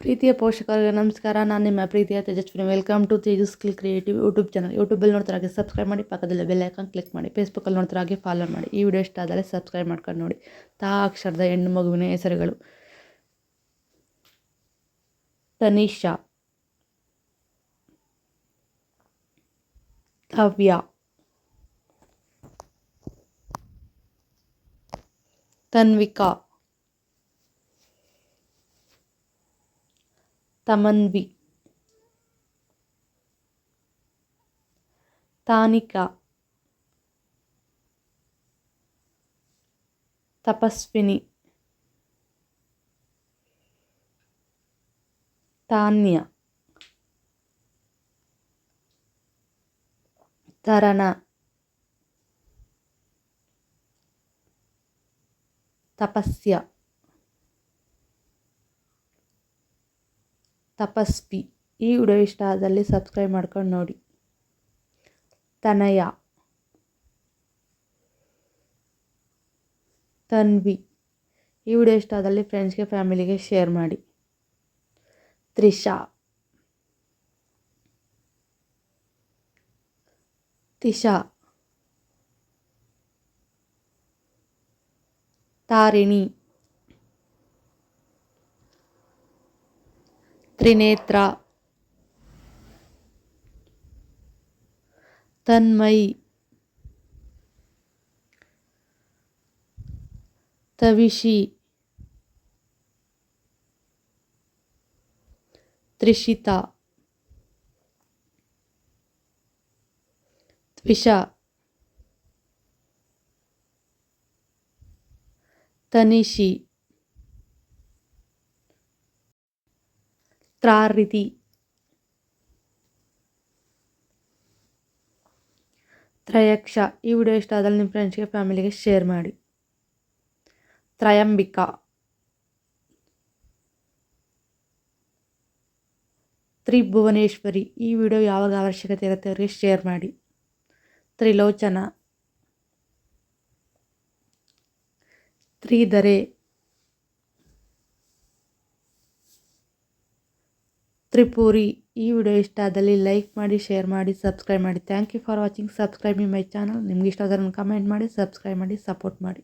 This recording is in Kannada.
ಪ್ರೀತಿಯ ಪೋಷಕರಿಗೆ ನಮಸ್ಕಾರ. ನಾನು ನಿಮ್ಮ ಪ್ರೀತಿಯ Tejaswini. Welcome to Tejas creative YouTube channel. ಯೂಟ್ಯೂಬಲ್ಲಿ ನೋಡ್ತಾರೆ ಸಬ್ಸ್ಕ್ರೈಬ್ ಮಾಡಿ, ಪಕ್ಕದಲ್ಲಿ ಬೆಲ್ ಐಕಾನ್ ಕ್ಲಿಕ್ ಮಾಡಿ. ಫೇಸ್ಬುಕ್ಕಲ್ಲಿ ನೋಡ್ತಾರೆ ಫಾಲೋ ಮಾಡಿ. ಈ ವಿಡಿಯೋ ಇಷ್ಟ ಆದರೆ ಸಬ್ಸ್ಕ್ರೈಬ್ ಮಾಡ್ಕೊಂಡು ನೋಡಿ. ತಾ ಅಕ್ಷರದ ಹೆಣ್ಣು ಮಗುವಿನ ಹೆಸರುಗಳು: ತನಿಷಾ, ಕಾವ್ಯ, ತನ್ವಿಕಾ, ತಮನ್ವಿ, ತಾನಿಕಾ, ತಪಸ್ವಿನಿ, ತಾನ್ಯ, ತರಣ, ತಪಸ್ಯ, ತಪಸ್ವಿ. ಈ ವಿಡಿಯೋ ಇಷ್ಟ ಆದಲ್ಲಿ ಸಬ್ಸ್ಕ್ರೈಬ್ ಮಾಡ್ಕೊಂಡು ನೋಡಿ. ತನಯ, ತನ್ವಿ. ಈ ವಿಡಿಯೋ ಇಷ್ಟ ಆದಲ್ಲಿ ಫ್ರೆಂಡ್ಸ್ಗೆ ಫ್ಯಾಮಿಲಿಗೆ ಶೇರ್ ಮಾಡಿ. ತ್ರಿಷಾ, ತಿಶಾ, ತಾರಿಣಿ, ತ್ರಿನೇತ್ರ, ತನ್ಮಯಿ, ತವಿಷಿ, ತ್ರಿಷಿತಾ, ತ್ವಿಷಾ, ತನಿಷಿ, ತ್ರಾರಿತಿ, ತ್ರಯಕ್ಷ. ಈ ವಿಡಿಯೋ ಇಷ್ಟ ಆದಲ್ಲಿ ನಿಮ್ಮ ಫ್ರೆಂಡ್ಸ್ಗೆ ಫ್ಯಾಮಿಲಿಗೆ ಶೇರ್ ಮಾಡಿ. ತ್ರಯಂಬಿಕಾ, ತ್ರಿಭುವನೇಶ್ವರಿ. ಈ ವಿಡಿಯೋ ಯಾವಾಗ ಅವಶ್ಯಕತೆ ಇರುತ್ತೆ ಅವರಿಗೆ ಶೇರ್ ಮಾಡಿ. ತ್ರಿಲೋಚನ, ತ್ರಿಧರೆ, ತ್ರಿಪುರಿ. ಈ ವಿಡಿಯೋ ಇಷ್ಟ ಆದಲ್ಲಿ ಲೈಕ್ ಮಾಡಿ, ಶೇರ್ ಮಾಡಿ, ಸಬ್ಸ್ಕ್ರೈಬ್ ಮಾಡಿ. Thank you for watching. Subscribe my channel. ನಿಮ್ಗೆ ಇಷ್ಟ ಆದರೆ ಕಮೆಂಟ್ ಮಾಡಿ, ಸಬ್ಸ್ಕ್ರೈಬ್ ಮಾಡಿ, ಸಪೋರ್ಟ್ ಮಾಡಿ.